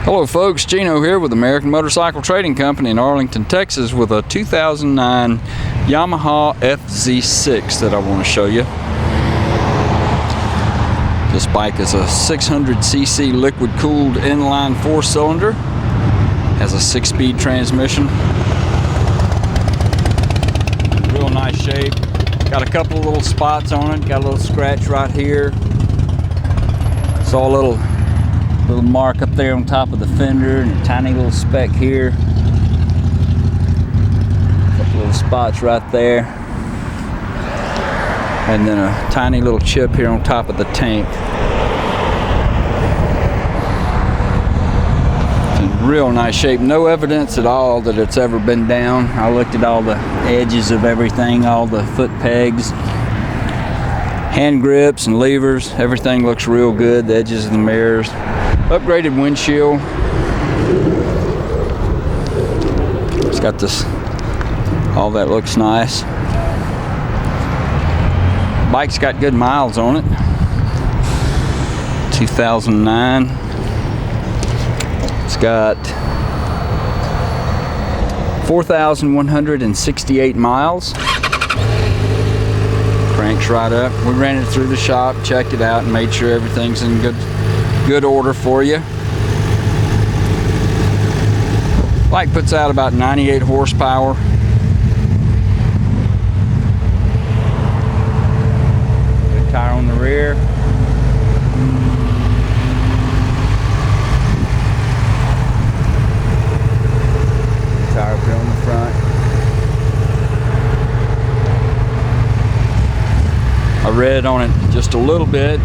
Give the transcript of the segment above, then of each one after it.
Hello folks, Gino here with American Motorcycle Trading Company in Arlington, Texas with a 2009 Yamaha FZ6 that I want to show you. This bike is a 600cc liquid-cooled inline 4-cylinder. Has a 6-speed transmission. Real nice shape. Got a couple of little spots on it. Got a little scratch right here. Saw a little mark up there on top of the fender and a tiny little speck here. A couple little spots right there. And then a tiny little chip here on top of the tank. It's in real nice shape. No evidence at all that it's ever been down. I looked at all the edges of everything, all the foot pegs, hand grips and levers. Everything looks real good. The edges of the mirrors. Upgraded windshield. It's got this, all that looks nice. Bike's got good miles on it. 2009. It's got 4,168 miles. Cranks right up. We ran it through the shop, checked it out, and made sure everything's in good order for you. Bike puts out about 98 horsepower. Good tire on the rear. Tire up here on the front. I read on it just a little bit.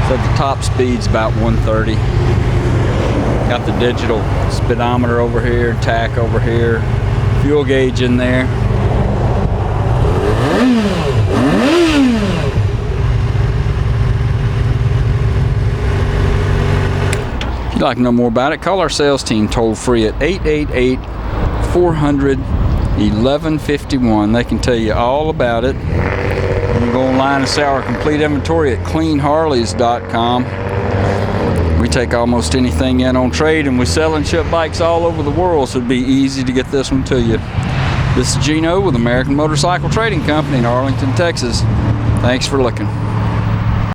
Said the top speed's about 130. Got the digital speedometer over here, tach over here, fuel gauge in there. If you'd like to know more about it, call our sales team toll free at 888-400-1151. They can tell you all about it. You can go online and see our complete inventory at cleanharleys.com. We take almost anything in on trade, and we sell and ship bikes all over the world, so it'd be easy to get this one to you. This is Gino with American Motorcycle Trading Company in Arlington, Texas. Thanks for looking.